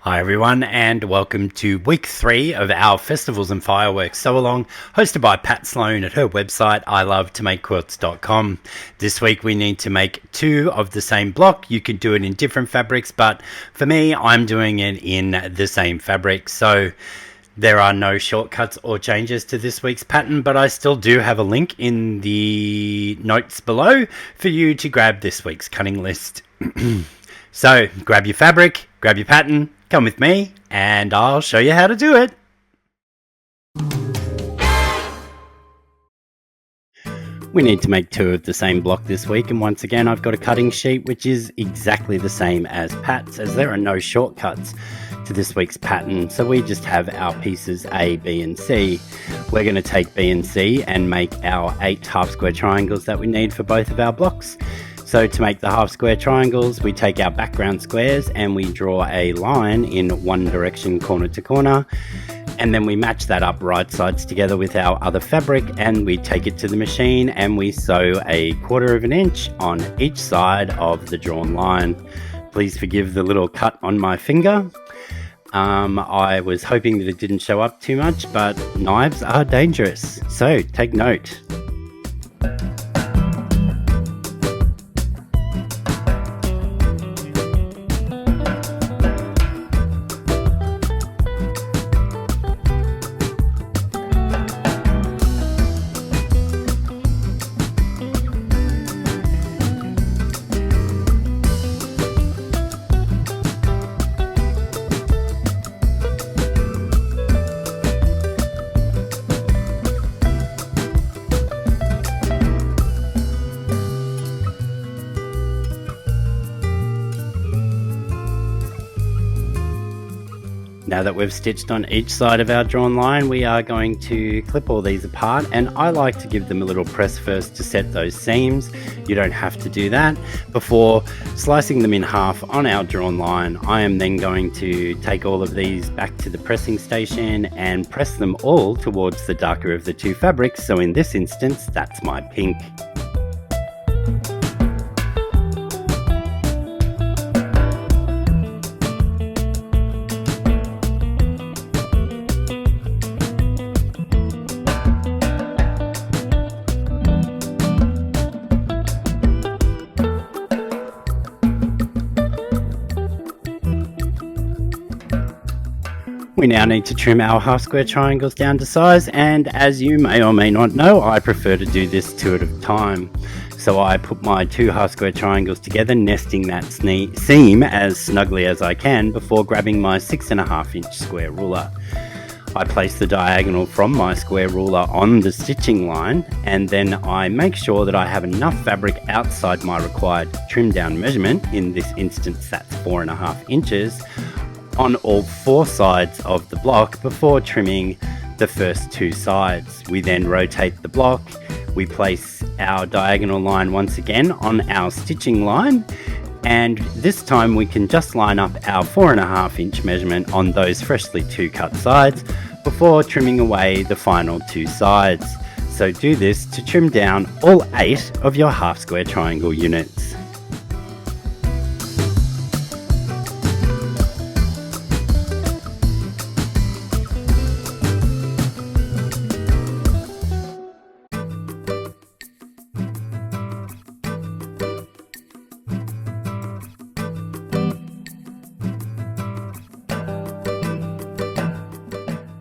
Hi everyone, and welcome to week 3 of our Festivals and Fireworks Sew-Along, hosted by Pat Sloan at her website ilovetomakequilts.com. This week we need to make 2 of the same block. You can do it in different fabrics, but for me I'm doing it in the same fabric. So there are no shortcuts or changes to this week's pattern, but I still do have a link in the notes below for you to grab this week's cutting list. So grab your fabric, grab your pattern, come with me, and I'll show you how to do it. We need to make 2 of the same block this week, and once again I've got a cutting sheet which is exactly the same as Pat's, as there are no shortcuts to this week's pattern. So we just have our pieces A, B and C. We're going to take B and C and make our 8 half square triangles that we need for both of our blocks. So to make the half square triangles, we take our background squares and we draw a line in one direction, corner to corner, and then we match that up right sides together with our other fabric, and we take it to the machine and we sew a 1/4 of an inch on each side of the drawn line. Please forgive the little cut on my finger. I was hoping that it didn't show up too much, but knives are dangerous, so take note. Now that we've stitched on each side of our drawn line, we are going to clip all these apart, and I like to give them a little press first to set those seams. You don't have to do that. Before slicing them in half on our drawn line, I am then going to take all of these back to the pressing station and press them all towards the darker of the 2 fabrics. So in this instance, that's my pink. We now need to trim our half square triangles down to size, and as you may or may not know, I prefer to do this 2 at a time. So I put my 2 half square triangles together, nesting that seam as snugly as I can before grabbing my 6.5 inch square ruler. I place the diagonal from my square ruler on the stitching line, and then I make sure that I have enough fabric outside my required trim down measurement. In this instance, that's 4.5 inches. On all 4 sides of the block before trimming the first 2 sides. We then rotate the block, we place our diagonal line once again on our stitching line, and this time we can just line up our 4.5 inch measurement on those freshly 2 cut sides before trimming away the final 2 sides. So do this to trim down all 8 of your half square triangle units.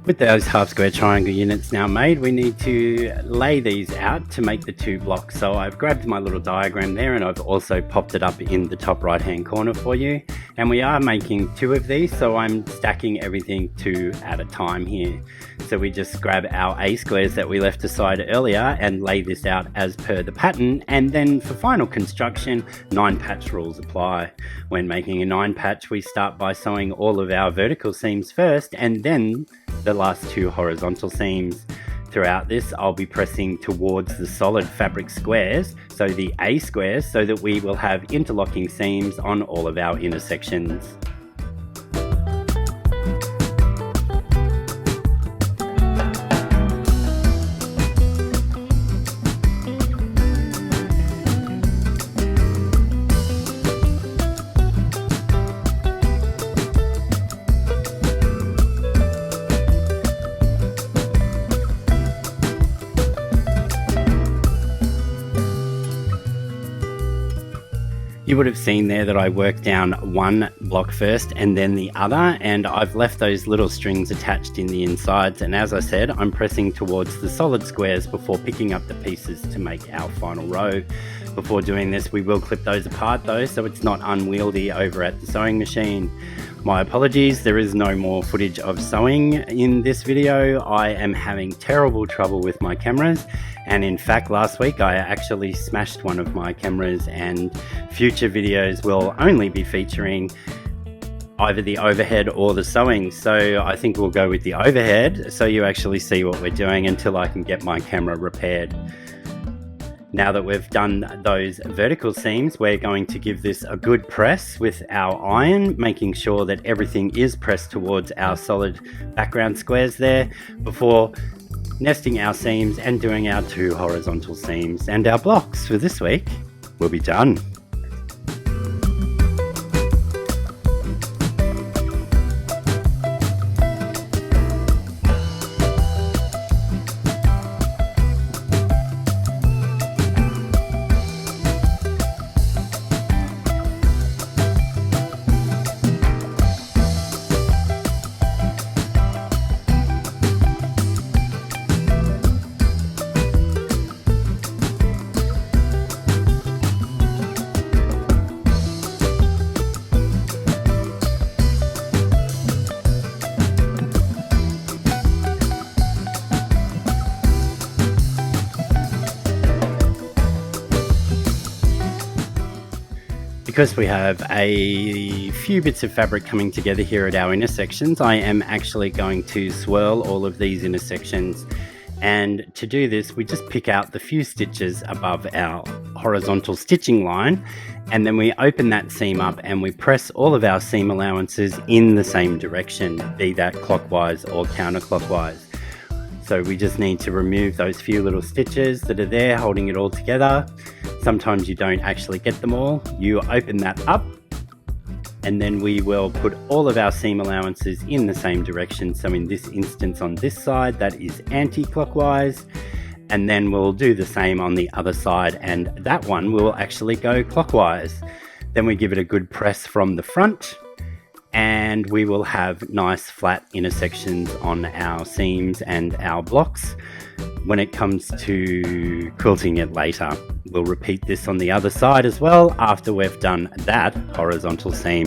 With those half square triangle units now made, we need to lay these out to make the 2 blocks. So I've grabbed my little diagram there, and I've also popped it up in the top right hand corner for you. And we are making 2 of these, so I'm stacking everything 2 at a time here. So we just grab our A squares that we left aside earlier and lay this out as per the pattern, and then for final construction, 9 patch rules apply. When making a 9 patch, we start by sewing all of our vertical seams first, and then the last 2 horizontal seams. Throughout this, I'll be pressing towards the solid fabric squares, so the A squares, so that we will have interlocking seams on all of our intersections. You would have seen there that I worked down one block first and then the other, and I've left those little strings attached in the insides, and as I said, I'm pressing towards the solid squares before picking up the pieces to make our final row. Before doing this, we will clip those apart though, so it's not unwieldy over at the sewing machine. My apologies, there is no more footage of sewing in this video. I am having terrible trouble with my cameras, and in fact last week I actually smashed one of my cameras, and future videos will only be featuring either the overhead or the sewing. So I think we'll go with the overhead so you actually see what we're doing until I can get my camera repaired. Now that we've done those vertical seams, we're going to give this a good press with our iron, making sure that everything is pressed towards our solid background squares there before nesting our seams and doing our 2 horizontal seams. And our blocks for this week will be done. Because we have a few bits of fabric coming together here at our intersections, I am actually going to swirl all of these intersections. And to do this, we just pick out the few stitches above our horizontal stitching line, and then we open that seam up and we press all of our seam allowances in the same direction, be that clockwise or counterclockwise. So we just need to remove those few little stitches that are there holding it all together. Sometimes you don't actually get them all. You open that up, and then we will put all of our seam allowances in the same direction. So in this instance on this side, that is anti-clockwise, and then we'll do the same on the other side, and that one will actually go clockwise. Then we give it a good press from the front, and we will have nice flat intersections on our seams and our blocks. When it comes to quilting it later, we'll repeat this on the other side as well after we've done that horizontal seam.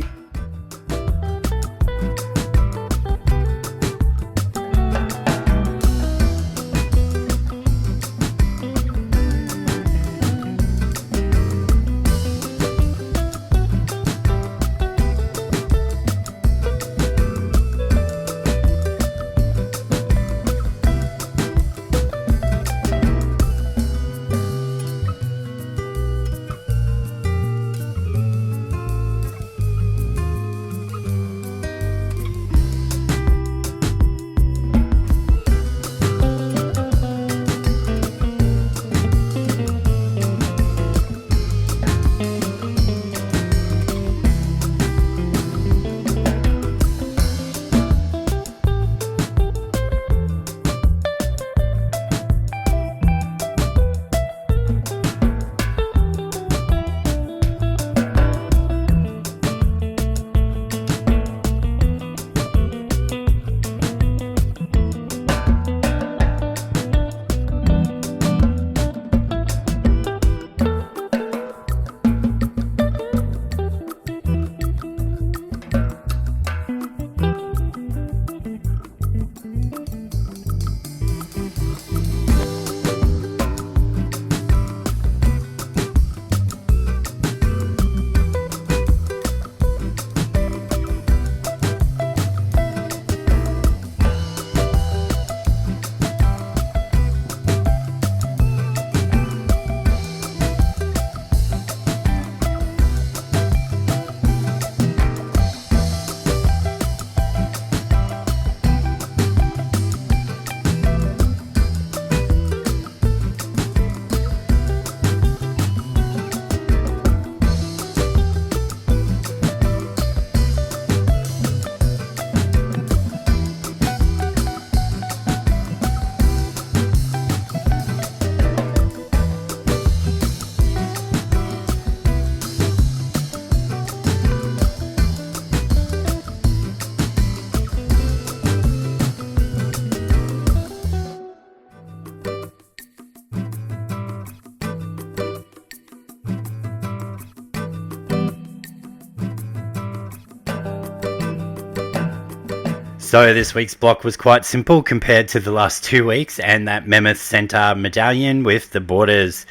So this week's block was quite simple compared to the last 2 weeks and that Mammoth Centaur medallion with the borders.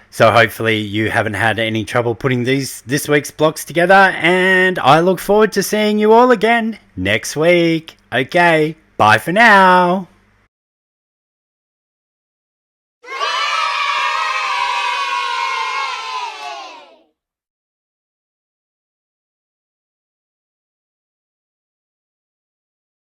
So hopefully you haven't had any trouble putting this week's blocks together, and I look forward to seeing you all again next week. Okay, bye for now.